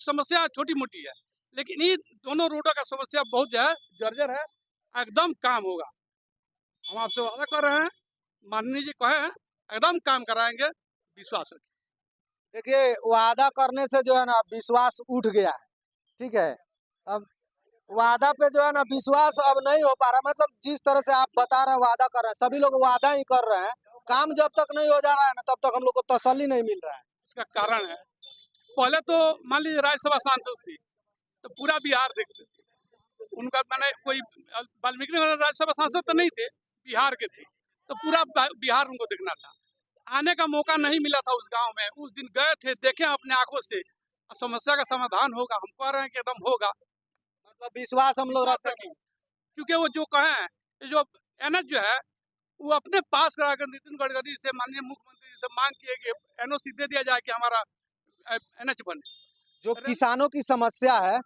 समस्या छोटी मोटी है, लेकिन ये दोनों रोडों का समस्या बहुत जो है जर्जर है, एकदम काम होगा। हम आपसे वादा कर रहे हैं, माननीय जी कहे हैं, एकदम काम कराएंगे, विश्वास रखिए। देखिए, वादा करने से जो है ना विश्वास उठ गया है, ठीक है। अब वादा पे जो है ना विश्वास अब नहीं हो पा रहा, मतलब जिस तरह से आप बता रहे हैं वादा कर रहे हैं, सभी लोग वादा ही कर रहे हैं, काम जब तक नहीं हो जा रहा है ना तब तक हम लोग को तसल्ली नहीं मिल रहा है। इसका कारण है, पहले तो मान लीजिए राज्यसभा सांसद थी, तो पूरा बिहार देखते थे। उनका मैंने कोई वाल्मीकि नगर राज्यसभा सांसद तो नहीं थे, बिहार के थे, तो पूरा बिहार उनको देखना था। आने का मौका नहीं मिला था उस गांव में। उस दिन गए थे, देखे अपने आंखों से, समस्या का समाधान होगा। हम कह रहे हैं कि एकदम होगा, मतलब विश्वास हम लोग रखते हैं। क्योंकि वो जो कहे हैं, जो एनएच जो है वो अपने पास करा कर नितिन गडकरी से, माननीय मुख्यमंत्री जी से मांग किए कि एनओसी दे दिया जाए कि हमारा एनएच बने। जो किसानों की समस्या है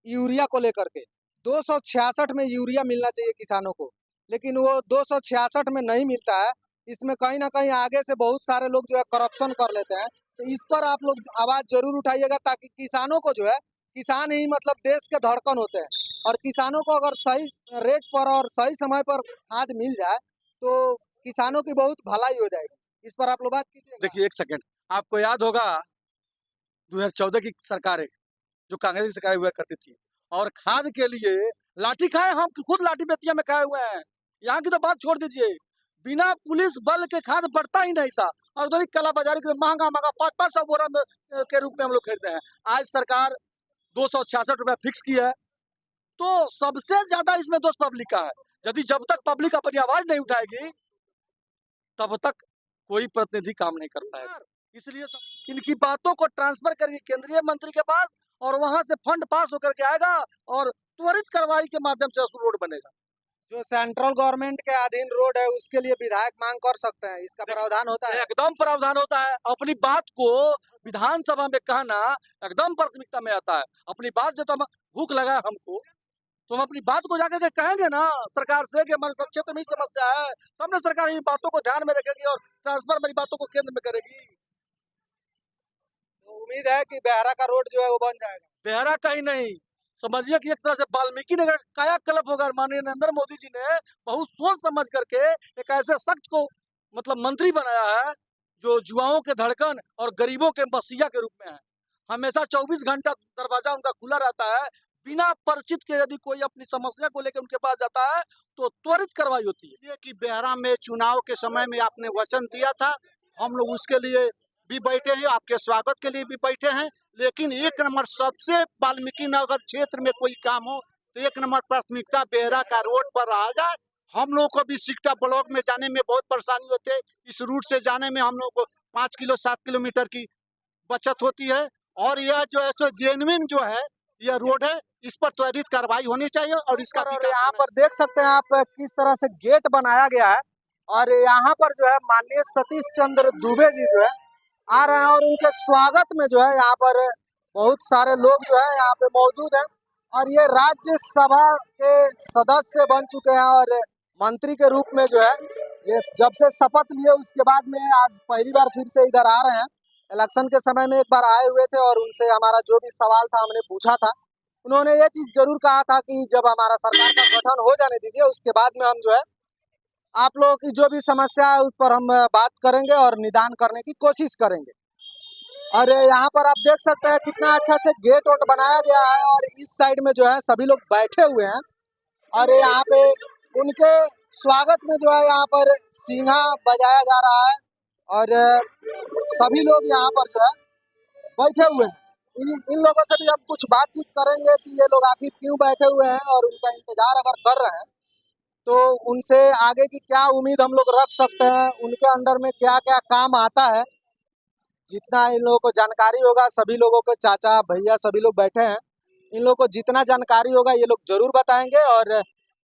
यूरिया को लेकर के, 266 में यूरिया मिलना चाहिए किसानों को, लेकिन वो 266 में नहीं मिलता है। इसमें कहीं ना कहीं आगे से बहुत सारे लोग जो है करप्शन कर लेते हैं, तो इस पर आप लोग आवाज जरूर उठाइएगा, ताकि किसानों को जो है, किसान ही मतलब देश के धड़कन होते हैं, और किसानों को अगर सही रेट पर और सही समय पर खाद मिल जाए तो किसानों की बहुत भलाई हो जाएगी। इस पर आप लोग बात कीजिए। देखिए, एक सेकंड, आपको याद होगा 2014 की सरकारें जो कांग्रेस की सरकार हुआ करती थी, और खाद के लिए लाठी खाए, हम खुद लाठी बेतिया में खाए हुए हैं। यहाँ की तो बात छोड़ दीजिए, बिना पुलिस बल के खाद बढ़ता ही नहीं था, और उधर काला बाजारी के महंगा महंगा 500 बोरा के रूप में हम लोग खरीदते हैं। आज सरकार 266 रुपया फिक्स की है, तो सबसे ज्यादा इसमें दोष पब्लिक का है। यदि जब तक पब्लिक अपनी आवाज नहीं उठाएगी तब तक कोई प्रतिनिधि काम नहीं कर पाएगा। इसलिए इनकी बातों को ट्रांसफर करेंगे केंद्रीय मंत्री के पास, और वहां से फंड पास होकर के आएगा, और त्वरित कार्रवाई के माध्यम से रोड बनेगा। जो सेंट्रल गवर्नमेंट के अधीन रोड है उसके लिए विधायक मांग कर सकते हैं, इसका प्रावधान होता है। एकदम प्रावधान होता है। अपनी बात को विधानसभा में कहना एकदम प्राथमिकता में आता है। अपनी बात जो, तो भूख लगा हमको, तो हम अपनी बात को जाकर के कहेंगे ना सरकार से कि हमारे सब क्षेत्र में ही समस्या है, तब ना सरकार इन बातों को ध्यान में रखेगी और ट्रांसफर मेरी बातों को केंद्र में करेगी। तो उम्मीद है कि बेहरा का रोड जो है वो बन जाएगा। बेहरा का ही नहीं, समझिए कि एक तरह से वाल्मीकि नगर कायाकल्प होगा। माननीय नरेंद्र मोदी जी ने बहुत सोच समझ करके एक ऐसे शख्स को मतलब मंत्री बनाया है जो युवाओं के धड़कन और गरीबों के मसीहा के रूप में है। हमेशा 24 घंटा दरवाजा उनका खुला रहता है। बिना परिचित के यदि कोई अपनी समस्या को लेकर उनके पास जाता है तो त्वरित कार्रवाई होती है। ये कि बेहरा में चुनाव के समय में आपने वचन दिया था, हम लोग उसके लिए भी बैठे हैं, आपके स्वागत के लिए भी बैठे हैं। लेकिन एक नंबर सबसे वाल्मीकि नगर क्षेत्र में कोई काम हो तो एक नंबर प्राथमिकता बेहरा का रोड पर रहा जाए। हम लोग को भी सिकटा ब्लॉक में जाने में बहुत परेशानी होती है। इस रूट से जाने में हम लोग को 5 किलो 7 किलोमीटर की बचत होती है। और यह जो है सो जेन्युइन जो है यह रोड है, इस पर त्वरित कार्रवाई होनी चाहिए। और इसका यहाँ पर देख सकते हैं आप किस तरह से गेट बनाया गया है, और यहाँ पर जो है माननीय सतीश चंद्र दुबे जी जो है आ रहे हैं, और उनके स्वागत में जो है यहाँ पर बहुत सारे लोग जो है यहाँ पे मौजूद हैं, और ये राज्यसभा के सदस्य बन चुके हैं, और मंत्री के रूप में जो है ये जब से शपथ लिए उसके बाद में आज पहली बार फिर से इधर आ रहे हैं। इलेक्शन के समय में एक बार आए हुए थे, और उनसे हमारा जो भी सवाल था हमने पूछा था, उन्होंने ये चीज जरूर कहा था कि जब हमारा सरकार का गठन हो जाने दीजिए, उसके बाद में हम जो है आप लोगों की जो भी समस्या है उस पर हम बात करेंगे और निदान करने की कोशिश करेंगे। और यहाँ पर आप देख सकते हैं कितना अच्छा से गेट वोट बनाया गया है, और इस साइड में जो है सभी लोग बैठे हुए हैं, और यहाँ पे उनके स्वागत में जो है यहाँ पर सिंघा बजाया जा रहा है, और सभी लोग यहाँ पर जो है बैठे हुए हैं। इन लोगों से भी हम कुछ बातचीत करेंगे कि ये लोग आखिर क्यों बैठे हुए हैं, और उनका इंतजार अगर कर रहे हैं तो उनसे आगे की क्या उम्मीद हम लोग रख सकते हैं, उनके अंडर में क्या क्या काम आता है। जितना इन लोगों को जानकारी होगा, सभी लोगों के चाचा भैया सभी लोग बैठे हैं, इन लोगों को जितना जानकारी होगा ये लोग जरूर बताएंगे, और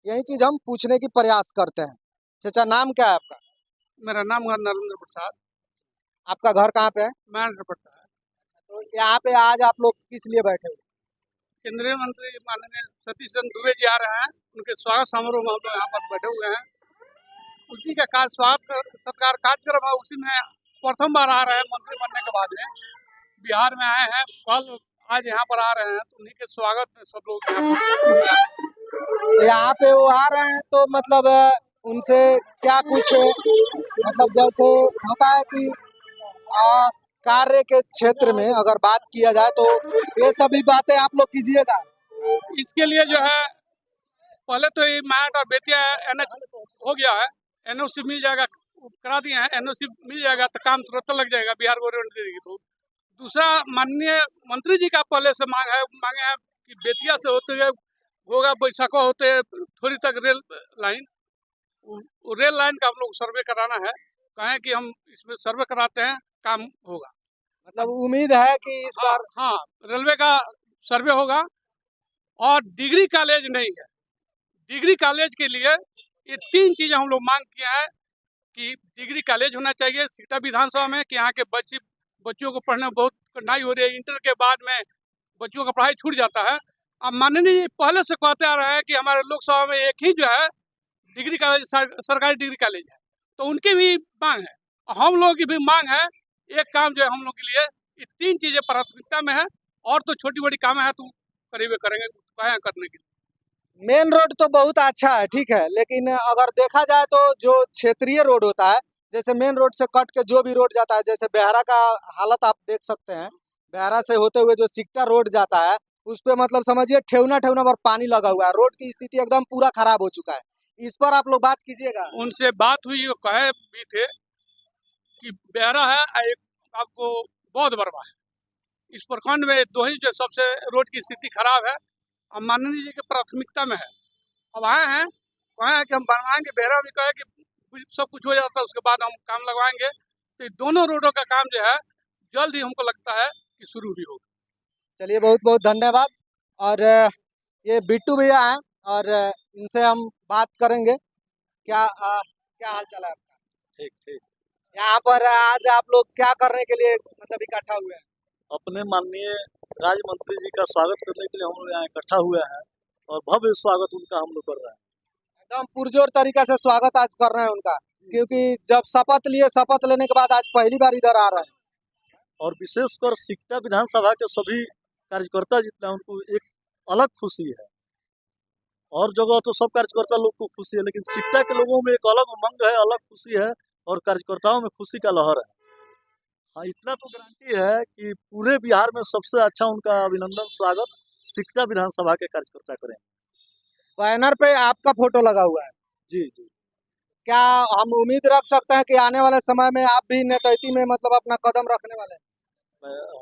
यही चीज हम पूछने की प्रयास करते हैं। चाचा, नाम क्या है आपका? मेरा नाम है नरेंद्र प्रसाद। आपका घर कहाँ पे है? पड़ता है। तो यहाँ पे आज आप लोग किस लिए बैठे हुए? केंद्रीय मंत्री माननीय सतीश चंद्र दुबे जी आ रहे हैं, उनके स्वागत समारोह में हम लोग यहाँ पर बैठे हुए हैं। उसी का कार्य स्वागत सत्कार कार्यक्रम है, उसी में प्रथम बार आ रहे हैं मंत्री बनने के बाद में। बिहार में आए हैं, कल आज यहाँ पर आ रहे हैं तो उन्हीं के स्वागत में सब लोग यहाँ पर यहाँ पे वो आ रहे हैं तो मतलब उनसे क्या कुछ मतलब जैसे होता है कि कार्य के क्षेत्र में अगर बात किया जाए तो ये सभी बातें आप लोग कीजिएगा। इसके लिए जो है पहले तो ये मैट और बेतिया एनएच हो गया है, एनओसी मिल जाएगा, करा दिए हैं, एनओसी मिल जाएगा तो काम तुरंत लग जाएगा बिहार गवर्नमेंट देगी। तो दूसरा माननीय मंत्री जी का पहले से मांगे हैं कि बेतिया से होते हुए होगा बैसाखा होते थोड़ी तक रेल लाइन, रेल लाइन का हम लोग सर्वे कराना है, कहें कि हम इसमें सर्वे कराते हैं, काम होगा। मतलब उम्मीद है कि इस बार हाँ रेलवे का सर्वे होगा। और डिग्री कॉलेज नहीं है, डिग्री कॉलेज के लिए ये 3 चीजें हम लोग मांग किए हैं कि डिग्री कॉलेज होना चाहिए सीता विधानसभा में, कि यहाँ के बच्चों को पढ़ने में बहुत कठिनाई हो रही है, इंटर के बाद में बच्चों का पढ़ाई छूट जाता है। अब माननीय पहले से कहते आ रहे हैं कि हमारे लोकसभा में एक ही जो है डिग्री कॉलेज सरकारी डिग्री कॉलेज है, तो उनकी भी मांग है और हम लोगों की भी मांग है। एक काम जो है हम लोग के लिए ये 3 चीजें प्राथमिकता में है, और तो छोटी बड़ी काम है तो करीब करेंगे, कहें करने के लिए। मेन रोड तो बहुत अच्छा है, ठीक है, लेकिन अगर देखा जाए तो जो क्षेत्रीय रोड होता है, जैसे मेन रोड से कट के जो भी रोड जाता है, जैसे बेहरा का हालत आप देख सकते हैं, बेहरा से होते हुए जो सिकटा रोड जाता है उस पे मतलब समझिए ठेवना ठेवना पर पानी लगा हुआ है, रोड की स्थिति एकदम पूरा खराब हो चुका है। इस पर आप लोग बात कीजिएगा। उनसे बात हुई, वो कहे भी थे कि बेहरा है, एक आपको बौद्ध बरवा है, इस प्रखंड में 2 ही जो सबसे रोड की स्थिति खराब है, अब माननीय जी की प्राथमिकता में है। अब आए हैं, कहे हैं कि हम बनवाएंगे, बेहरा भी कहे कि सब कुछ हो जाता है उसके बाद हम काम लगवाएंगे, तो दोनों रोडों का काम जो है जल्द ही हमको लगता है कि शुरू भी होगा। चलिए बहुत बहुत धन्यवाद। और ये बिट्टू भैया हैं और इनसे हम बात करेंगे। क्या हाल चाल है आपका? ठीक ठीक। यहाँ पर आज आप लोग क्या करने के लिए मतलब इकट्ठा हुए हैं? अपने माननीय राज्य मंत्री जी का स्वागत करने के लिए हम लोग यहाँ इकट्ठा हुए हैं और भव्य स्वागत उनका हम लोग कर रहे हैं। एकदम पुरजोर तरीका से स्वागत आज कर रहे हैं उनका, क्योंकि जब शपथ लेने के बाद आज पहली बार इधर आ रहे हैं। और विशेषकर सिकटा विधानसभा के सभी कार्यकर्ता जितने हैं उनको एक अलग खुशी है, और जगह तो सब कार्यकर्ता लोग को खुशी है, लेकिन सिकटा के लोगों में एक अलग उमंग है, अलग खुशी है और कार्यकर्ताओं में खुशी का लहर है। हाँ, इतना तो गारंटी है कि पूरे बिहार में सबसे अच्छा उनका अभिनंदन स्वागत सिकटा विधानसभा के कार्यकर्ता करें। बैनर पे आपका फोटो लगा हुआ है। जी जी। क्या हम उम्मीद रख सकते हैं कि आने वाले समय में आप भी नेतृत्व में मतलब अपना कदम रखने वाले हैं?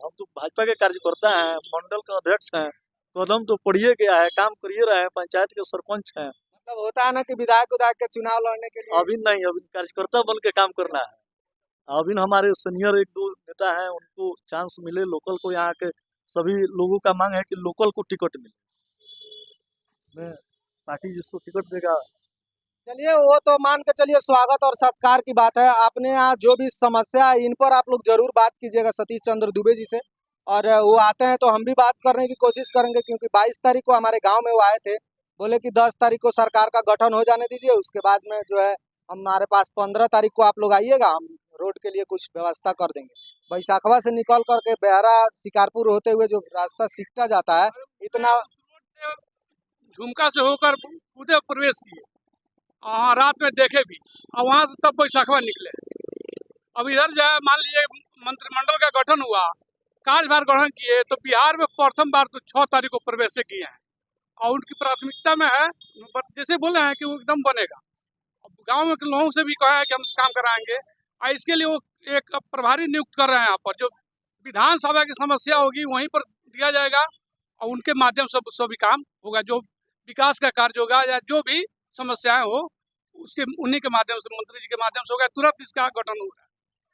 हम तो भाजपा के कार्यकर्ता हैं, मंडल का अध्यक्ष हैं, कदम तो पड़िए गया है, काम करिए रहे हैं, पंचायत के सरपंच हैं। मतलब होता है ना कि विधायक के चुनाव लड़ने के लिए अभी नहीं, अभी कार्यकर्ता बन के काम करना है। अभी हमारे सीनियर 1-2 नेता हैं, उनको चांस मिले, लोकल को, यहाँ के सभी लोगों का मांग है कि लोकल को टिकट मिले, पार्टी जिसको टिकट देगा। चलिए वो तो मान के चलिए स्वागत और सत्कार की बात है। आपने यहाँ जो भी समस्या है इन पर आप लोग जरूर बात कीजिएगा सतीश चंद्र दुबे जी से, और वो आते हैं तो हम भी बात करने की कोशिश करेंगे, क्योंकि 22 तारीख को हमारे गांव में वो आए थे, बोले कि 10 तारीख को सरकार का गठन हो जाने दीजिए, उसके बाद में जो है हमारे पास 15 तारीख को आप लोग आइएगा, हम रोड के लिए कुछ व्यवस्था कर देंगे। बैसाखवा से निकल करके बेहरा शिकारपुर होते हुए जो रास्ता सिकटा जाता है, इतना झुमका से होकर पूरे प्रवेश किए, रात में देखे भी, और वहाँ से तब बैसाखवा निकले। अब इधर जो है मान लीजिए मंत्रिमंडल का गठन हुआ, कार्यभार ग्रहण किए, तो बिहार में प्रथम बार तो 6 तारीख को प्रवेश किए हैं, और उनकी प्राथमिकता में है, जैसे बोले हैं कि वो एकदम बनेगा। अब गाँव के लोगों से भी कहा है कि हम काम कराएंगे, और इसके लिए वो एक प्रभारी नियुक्त कर रहे हैं यहाँ पर, जो विधानसभा की समस्या होगी वहीं पर दिया जाएगा, और उनके माध्यम से सभी काम होगा, जो विकास का कार्य होगा या जो भी समस्याएं हो उसके उन्हीं के माध्यम से, मंत्री जी के माध्यम से होगा, तुरंत इसका गठन होगा।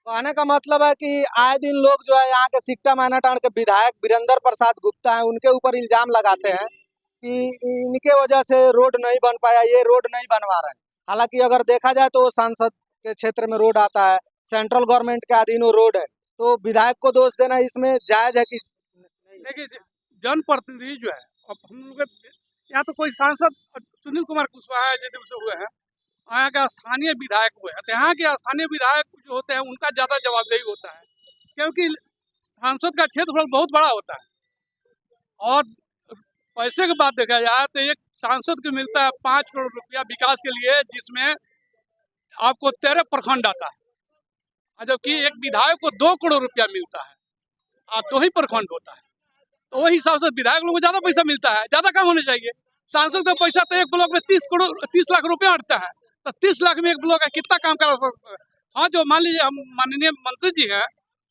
कहने का मतलब है कि आए दिन लोग जो है यहाँ के सिकटा मैनाटांड के विधायक वीरेंद्र प्रसाद गुप्ता हैं, उनके ऊपर इल्जाम लगाते हैं कि इनके वजह से रोड नहीं बन पाया, ये रोड नहीं बनवा रहे हैं। हालांकि अगर देखा जाए तो सांसद के क्षेत्र में रोड आता है, सेंट्रल गवर्नमेंट के अधीन वो रोड है, तो विधायक को दोष देना इसमें जायज है कि देखिए जनप्रतिनिधि जो है, अब हम लोग यहाँ तो कोई सांसद सुनील कुमार कुशवाहा जदयू से हुए हैं, यहाँ के स्थानीय विधायक हुए हैं, तो यहाँ के स्थानीय विधायक जो होते हैं उनका ज्यादा जवाबदेही होता है, क्योंकि सांसद का क्षेत्रफल बहुत बड़ा होता है, और पैसे की बात देखा जाए तो एक सांसद को मिलता है 5 करोड़ रुपया विकास के लिए, जिसमें आपको 13 प्रखंड आता है, और जबकि एक विधायक को 2 करोड़ रुपया मिलता है और 2 ही प्रखंड होता है। तो वही हिसाब से विधायक लोगों को ज्यादा पैसा मिलता है, ज्यादा काम होने चाहिए। सांसद का पैसा तो एक ब्लॉक में 30 लाख रुपया अटता है, तो 30 लाख में एक ब्लॉक है, कितना काम करा सकता है। हाँ, जो मान लीजिए हम माननीय मंत्री जी हैं,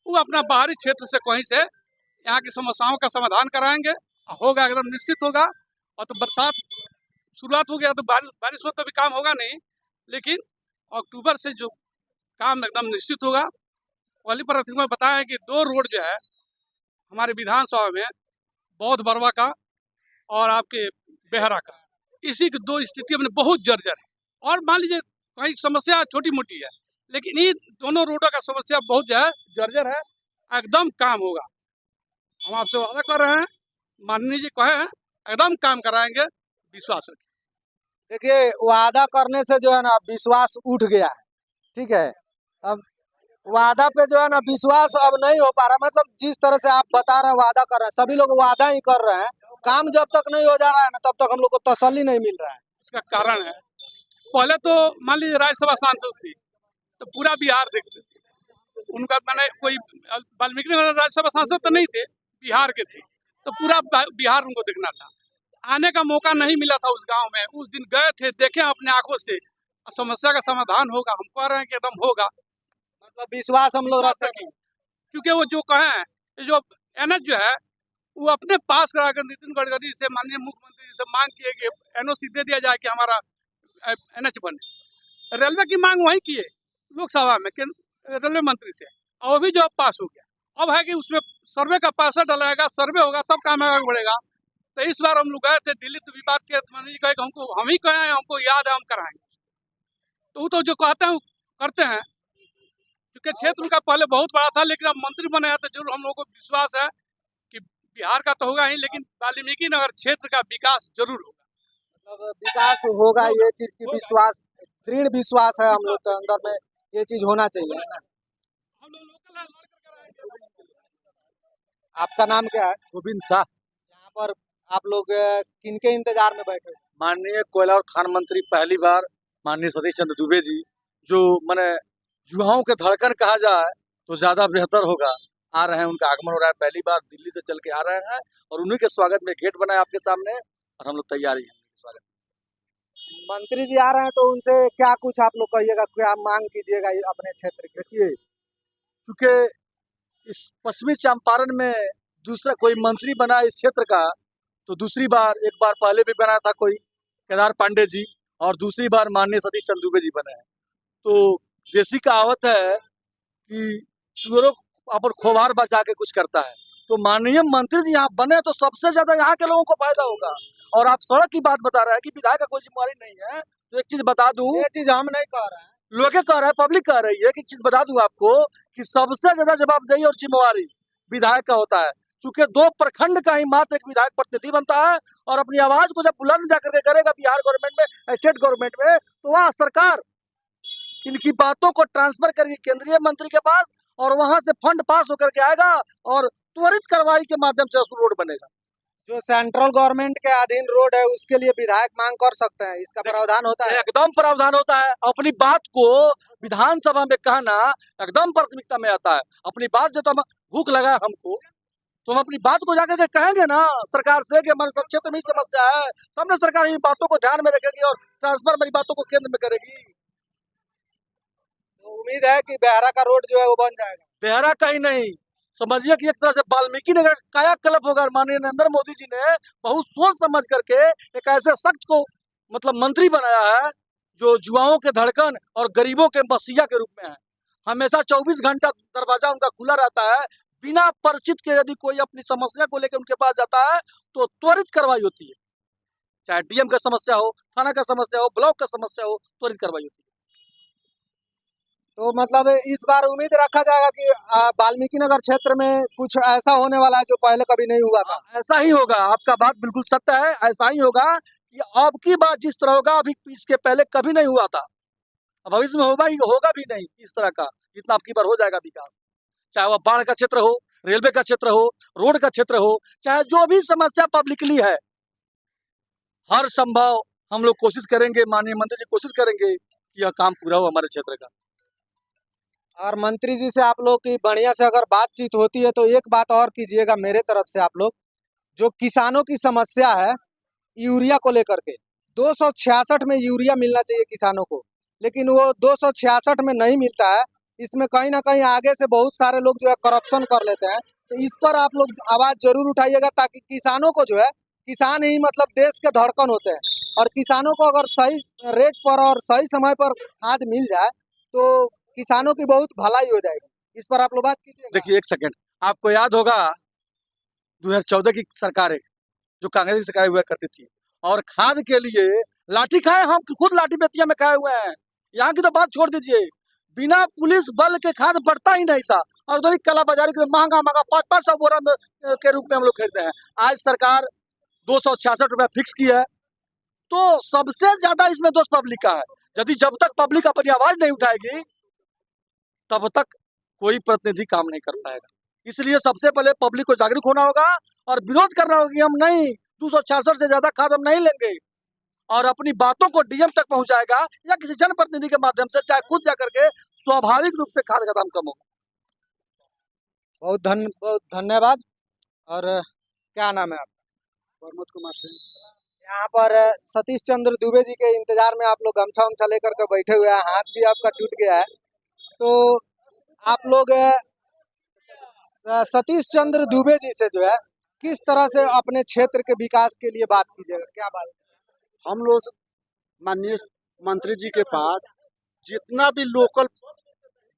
वो अपना बाहरी क्षेत्र से कहीं से यहाँ की समस्याओं का समाधान कराएंगे, होगा एकदम निश्चित होगा। और तो बरसात शुरुआत हो गया तो बारिश हो तो भी काम होगा नहीं, लेकिन अक्टूबर से जो काम एकदम निश्चित होगा। पहली प्राथमिकता में बताया है कि 2 रोड जो है हमारे विधानसभा में, बौद्ध बरवा का और आपके बेहरा का, इसी की 2 स्थिति अपने बहुत जर्जर है। और मान लीजिए कहीं समस्या छोटी मोटी है, लेकिन इन दोनों रोडों का समस्या बहुत जो है जर्जर है, एकदम काम होगा। हम आपसे वादा कर रहे हैं, माननीय जी कहे हैं एकदम काम कराएंगे, विश्वास रखिए। देखिए, वादा करने से जो है ना विश्वास उठ गया है, ठीक है। अब वादा पे जो है ना विश्वास अब नहीं हो पा रहा, मतलब जिस तरह से आप बता रहे हैं वादा कर रहे हैं, सभी लोग वादा ही कर रहे हैं, काम जब तक नहीं हो जा रहा है ना तब तक हम लोग को तसल्ली नहीं मिल रहा है। इसका कारण है, पहले तो मान लीजिए राज्यसभा सांसद थी तो पूरा बिहार देखते थे, उनका मैंने कोई वाल्मीकि नगर राज्यसभा सांसद तो नहीं थे, बिहार के थे, तो पूरा बिहार उनको देखना था। आने का मौका नहीं मिला था उस गांव में, उस दिन गए थे, देखे अपने आंखों से, समस्या का समाधान होगा। हम कह रहे हैं कि एकदम होगा, मतलब विश्वास हम लोग रखते हैं। क्योंकि वो जो कहें, ये जो एनएच जो है वो अपने पास करा कर नितिन गडकरी से, माननीय मुख्यमंत्री से मांग किए कि एनओसी दे दिया जाए कि हमारा एनएच बने। रेलवे की मांग वही की है लोकसभा में रेलवे मंत्री से, और वो भी जो पास हो गया। अब है कि उसमें सर्वे का पैसा डलाएगा, सर्वे होगा तब काम आगे बढ़ेगा। तो इस बार हम लोग गए थे दिल्ली, तो विवाद के मंत्री जी कहे हमको, हम ही कहे, हमको याद है, हम कराएंगे। तो वो तो जो कहते हैं करते हैं, क्योंकि क्षेत्र उनका पहले बहुत बड़ा था, लेकिन अब मंत्री बने हैं तो जरूर हम लोग को विश्वास है कि बिहार का तो होगा ही, लेकिन वाल्मीकि नगर क्षेत्र का विकास जरूर होगा। मतलब विकास होगा, ये चीज की विश्वास, दृढ़ विश्वास है हम लोग के अंदर में, ये चीज होना चाहिए, है ना। हम लोग लोकल है, लड़ करके रहेंगे। आपका नाम क्या है? गोविंद शाह। यहाँ पर आप लोग किनके इंतजार में बैठे हो? माननीय कोयला और खान मंत्री पहली बार माननीय सतीश चंद्र दुबे जी, जो मैंने युवाओं के धड़कन कहा जाए तो ज्यादा बेहतर होगा, आ रहे हैं, उनका आगमन हो रहा है। पहली बार दिल्ली से चल के आ रहे हैं और उन्हीं के स्वागत में गेट बना है आपके सामने, और हम लोग तैयार ही हैं स्वागत। मंत्री जी आ रहे हैं तो उनसे क्या कुछ आप लोग कहिएगा, क्या मांग कीजिएगा अपने क्षेत्र के? देखिए, क्योंकि इस पश्चिमी चंपारण में दूसरा कोई मंत्री बना इस क्षेत्र का, तो दूसरी बार, एक बार पहले भी बना था कोई केदार पांडे जी, और दूसरी बार माननीय सतीश चंद्र दुबे जी बने हैं। तो देसी कहावत है कि सुअरों पर खोभार बचा के कुछ करता है, तो माननीय मंत्री जी यहाँ बने तो सबसे ज्यादा यहाँ के लोगों को फायदा होगा। और आप सड़क की बात बता रहे हैं कि विधायक का कोई जिम्मेवारी नहीं है, तो एक चीज बता दूं, ये चीज हम नहीं कह रहे हैं, लोग कह रहे हैं, पब्लिक कह रही है कि चीज बता दूं आपको कि सबसे ज्यादा जवाबदेही और जिम्मेवारी विधायक का होता है। चूंकि 2 प्रखंड का ही मात्र एक विधायक प्रतिनिधि बनता है, और अपनी आवाज को जब बुलंद जाकर के करेगा बिहार गवर्नमेंट में, स्टेट गवर्नमेंट में, तो वह सरकार इनकी बातों को ट्रांसफर करेगी केंद्रीय मंत्री के पास, और वहां से फंड पास होकर के आएगा और त्वरित कार्रवाई के माध्यम से रोड बनेगा। जो सेंट्रल गवर्नमेंट के अधीन रोड है उसके लिए विधायक मांग कर सकते हैं, इसका प्रावधान होता है? एकदम प्रावधान होता है। अपनी बात को विधानसभा में कहना एकदम प्राथमिकता में आता है। अपनी बात जो, तो हम भूख लगा है हमको, तो हम अपनी बात को जाकर के कहेंगे ना सरकार से कि हमारे सब क्षेत्र में ही समस्या है, तब ना सरकार इन बातों को ध्यान में रखेगी और ट्रांसफर हमारी बातों को केंद्र में करेगी। तो उम्मीद है कि बेहरा का रोड जो है वो बन जाएगा। बेहरा का ही नहीं, समझिए कि एक तरह से वाल्मीकि नगर कायाकल्प होगा। माननीय नरेंद्र मोदी जी ने बहुत सोच समझ करके एक ऐसे शख्स को मतलब मंत्री बनाया है जो युवाओं के धड़कन और गरीबों के मसीहा के रूप में है। हमेशा 24 घंटा दरवाजा उनका खुला रहता है। बिना परिचित के यदि कोई अपनी समस्या को लेकर उनके पास जाता है तो त्वरित कार्रवाई होती है, चाहे डीएम का समस्या हो, थाना का समस्या हो, ब्लॉक का समस्या हो, त्वरित कार्रवाई होती है। तो मतलब इस बार उम्मीद रखा जाएगा कि वाल्मीकि नगर क्षेत्र में कुछ ऐसा होने वाला है जो पहले कभी नहीं हुआ था। ऐसा ही होगा, आपका बात बिल्कुल सत्य है, ऐसा ही होगा कि अब की बात जिस तरह होगा अभी इसके पहले कभी नहीं हुआ था, भविष्य में होगा भी नहीं इस तरह का, जितना अब की बार हो जाएगा विकास। चाहे वह बाढ़ का क्षेत्र हो, रेलवे का क्षेत्र हो, रोड का क्षेत्र हो, चाहे जो भी समस्या पब्लिकली है, हर संभव हम लोग कोशिश करेंगे, माननीय मंत्री जी कोशिश करेंगे कि यह काम पूरा हो हमारे क्षेत्र का। और मंत्री जी से आप लोग की बढ़िया से अगर बातचीत होती है तो एक बात और कीजिएगा मेरे तरफ से, आप लोग जो किसानों की समस्या है यूरिया को लेकर के, 266 में यूरिया मिलना चाहिए किसानों को, लेकिन वो 266 में नहीं मिलता है। इसमें कहीं ना कहीं आगे से बहुत सारे लोग जो है करप्शन कर लेते हैं। तो इस पर आप लोग आवाज जरूर उठाइएगा, ताकि किसानों को जो है, किसान ही मतलब देश के धड़कन होते हैं, और किसानों को अगर सही रेट पर और सही समय पर खाद मिल जाए तो किसानों की बहुत भलाई हो जाएगी। इस पर आप लोग बात कीजिए। देखिए एक सेकंड, आपको याद होगा 2014 की सरकारें जो कांग्रेस की सरकार हुआ करती थी, और खाद के लिए लाठी खाए, हम खुद लाठी बेतिया में खाए हुए हैं। यहाँ की तो बात छोड़ दीजिए, बिना पुलिस बल के खाद बढ़ता ही नहीं था, और उधर काला बाजारी के महंगा महंगा 500 बोरा के रूप में हम लोग खरीदते हैं। आज सरकार 266 रुपया फिक्स की है, तो सबसे ज्यादा इसमें दोष पब्लिक का है। यदि जब तक पब्लिक अपनी आवाज नहीं उठाएगी तब तक कोई प्रतिनिधि काम नहीं कर पाएगा। इसलिए सबसे पहले पब्लिक को जागरूक होना होगा और विरोध करना होगा कि हम नहीं, 266 से ज्यादा खाद हम नहीं लेंगे, और अपनी बातों को डीएम तक पहुंचाएगा या किसी जनप्रतिनिधि के माध्यम से, चाहे खुद जाकर के, स्वाभाविक रूप से खाद का दाम कम होगा। बहुत धन्यवाद। और क्या नाम है आपका? प्रमोद कुमार सिंह। यहाँ पर सतीश चंद्र दुबे जी के इंतजार में आप लोग गमछा उमछा लेकर के बैठे हुए हैं, हाथ भी आपका टूट गया है। तो आप लोग सतीश चंद्र दुबे जी से जो है किस तरह से अपने क्षेत्र के विकास के लिए बात कीजिएगा, क्या बात? हम लोग माननीय मंत्री जी के पास जितना भी लोकल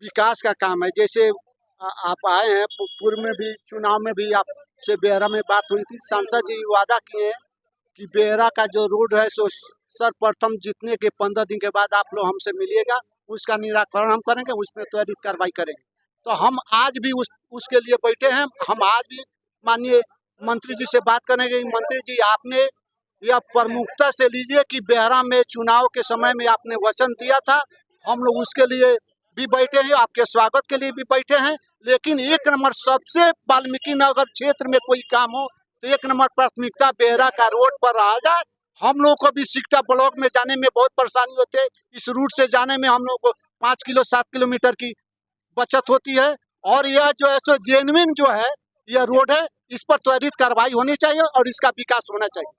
विकास का काम है, जैसे आप आए हैं, पूर्व में भी चुनाव में भी आपसे बेहरा में बात हुई थी, सांसद जी वादा किए कि बेहरा का जो रोड है सो सर्वप्रथम जीतने के 15 दिन के बाद आप लोग हमसे मिलिएगा, उसका निराकरण हम करेंगे, उसमें त्वरित कार्रवाई करेंगे। तो हम आज भी उसके लिए बैठे हैं। हम आज भी माननीय मंत्री जी से बात करेंगे। मंत्री जी, आपने यह प्रमुखता से लीजिए कि बेहरा में चुनाव के समय में आपने वचन दिया था, हम लोग उसके लिए भी बैठे हैं, आपके स्वागत के लिए भी बैठे हैं। लेकिन एक नंबर सबसे वाल्मीकि नगर क्षेत्र में कोई काम हो तो एक नंबर प्राथमिकता बेहरा का रोड पर रहा जाए। हम लोग को भी सिकटा ब्लॉक में जाने में बहुत परेशानी होती है। इस रूट से जाने में हम लोग को 7 किलोमीटर की बचत होती है। और यह जो है सो जेन्युइन जो है यह रोड है, इस पर त्वरित कार्रवाई होनी चाहिए और इसका विकास होना चाहिए।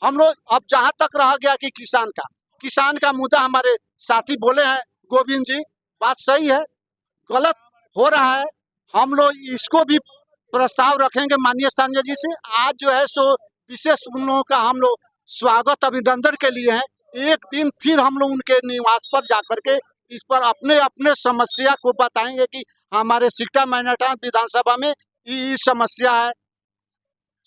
हम लोग अब जहाँ तक रह गया कि किसान का मुद्दा, हमारे साथी बोले हैं गोविंद जी, बात सही है, गलत हो रहा है। हम लोग इसको भी प्रस्ताव रखेंगे माननीय सांसद जी से। आज जो है सो विशेष उन लोगों का हम लोग स्वागत अभिनंदन के लिए हैं। एक दिन फिर हम लोग उनके निवास पर जाकर के इस पर अपने अपने समस्या को बताएंगे कि हमारे सिकटा मैनाटान विधानसभा में ये समस्या है,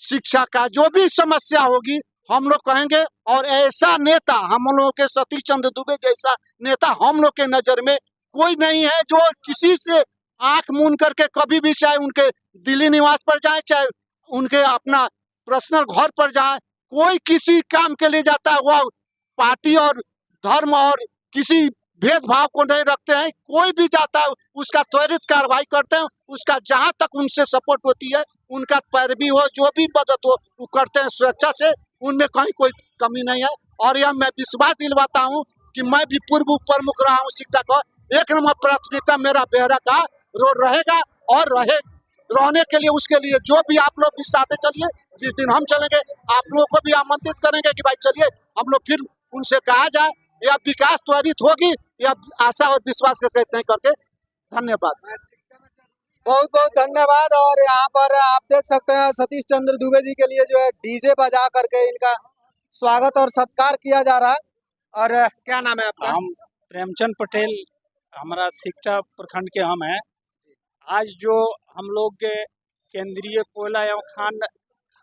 शिक्षा का जो भी समस्या होगी हम लोग कहेंगे। और ऐसा नेता, हम लोगों के सतीश चंद्र दुबे जैसा नेता हम लोग के नजर में कोई नहीं है, जो किसी से आंख मूंद करके कभी भी, चाहे उनके दिल्ली निवास पर जाए, चाहे उनके अपना पर्सनल घर पर जाए, कोई किसी काम के लिए जाता है, वह पार्टी और धर्म और किसी भेदभाव को नहीं रखते हैं। कोई भी जाता है उसका त्वरित कार्रवाई करते हैं, उसका जहां तक उनसे सपोर्ट होती है, उनका पैरवी हो, जो भी मदद हो वो करते हैं स्वेच्छा से, उनमें कहीं कोई कमी नहीं है। और यह मैं विश्वास दिलवाता हूं कि मैं भी पूर्व प्रमुख रहा हूं सिकटा का, एक नंबर प्राथमिकता मेरा बेहरा का रोड रहेगा और रहने के लिए, उसके लिए जो भी आप लोग भी साथ चलिए। जिस दिन हम चलेंगे आप लोगों को भी आमंत्रित करेंगे कि भाई चलिए, हम लोग फिर उनसे कहा जाए, या विकास त्वरित होगी, या आशा और विश्वास के साथ नहीं करके। धन्यवाद, बहुत बहुत धन्यवाद। और यहाँ पर आप देख सकते हैं सतीश चंद्र दुबे जी के लिए जो है डीजे बजा करके इनका स्वागत और सत्कार किया जा रहा है। और क्या नाम है आपका? हम प्रेमचंद पटेल, हमारा सिकटा प्रखंड के हम हैं। आज जो हम लोग के केंद्रीय कोयला एवं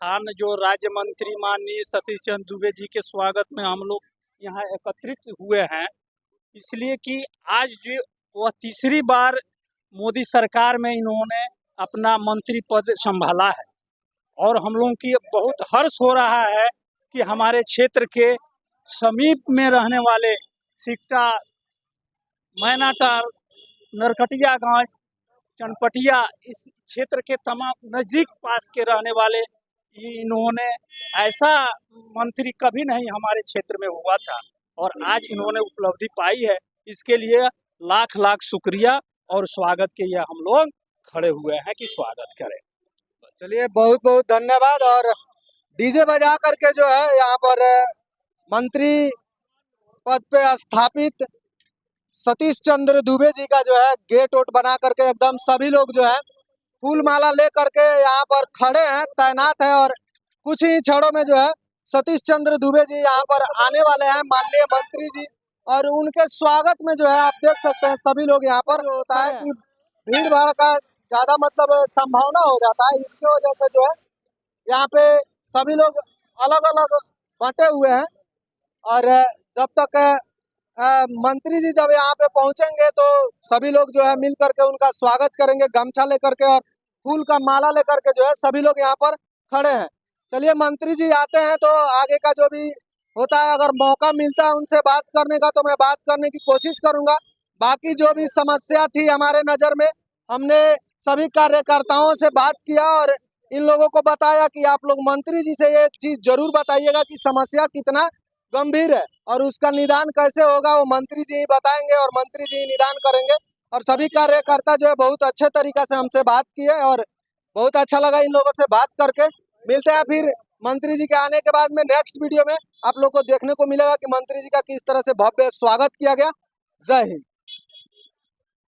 खान जो राज्य मंत्री माननीय सतीश चंद्र दुबे जी के स्वागत में हम लोग यहाँ एकत्रित हुए हैं, इसलिए कि आज जो वह तीसरी बार मोदी सरकार में इन्होंने अपना मंत्री पद संभाला है, और हम लोगों की बहुत हर्ष हो रहा है कि हमारे क्षेत्र के समीप में रहने वाले सिकटा, मैनाटार, नरकटिया गांव, चनपटिया इस क्षेत्र के तमाम नजदीक पास के रहने वाले इन्होंने ऐसा मंत्री कभी नहीं हमारे क्षेत्र में हुआ था और आज इन्होंने उपलब्धि पाई है। इसके लिए लाख लाख शुक्रिया और स्वागत के लिए हम लोग खड़े हुए हैं कि स्वागत करें। चलिए बहुत बहुत धन्यवाद। और डीजे बजा करके जो है यहाँ पर मंत्री पद पे स्थापित सतीश चंद्र दुबे जी का जो है गेट वोट बना करके एकदम सभी लोग जो है फूल माला ले करके यहाँ पर खड़े हैं, तैनात है। और कुछ ही क्षणों में जो है सतीश चंद्र दुबे जी यहाँ पर आने वाले हैं, माननीय मंत्री जी। और उनके स्वागत में जो है आप देख सकते हैं सभी लोग यहाँ पर होता है कि भीड़ भाड़ का ज्यादा मतलब संभावना हो जाता है, इसके वजह से जो है यहाँ पे सभी लोग अलग अलग बंटे हुए हैं। और जब तक मंत्री जी जब यहाँ पे पहुंचेंगे तो सभी लोग जो है मिल करके उनका स्वागत करेंगे, गमछा लेकर के और फूल का माला लेकर के जो है सभी लोग यहाँ पर खड़े हैं। चलिए मंत्री जी आते हैं तो आगे का जो भी होता है, अगर मौका मिलता है उनसे बात करने का तो मैं बात करने की कोशिश करूंगा। बाकी जो भी समस्या थी हमारे नजर में, हमने सभी कार्यकर्ताओं से बात किया और इन लोगों को बताया कि आप लोग मंत्री जी से ये चीज जरूर बताइएगा कि समस्या कितना गंभीर है और उसका निदान कैसे होगा वो मंत्री जी ही बताएंगे और मंत्री जी ही निदान करेंगे। और सभी कार्यकर्ता जो है बहुत अच्छे तरीका से हमसे बात किए और बहुत अच्छा लगा इन लोगों से बात करके। मिलते हैं फिर मंत्री जी के आने के बाद में नेक्स्ट वीडियो में आप लोग को देखने को मिलेगा कि मंत्री जी का किस तरह से भव्य स्वागत किया गया। जय हिंद।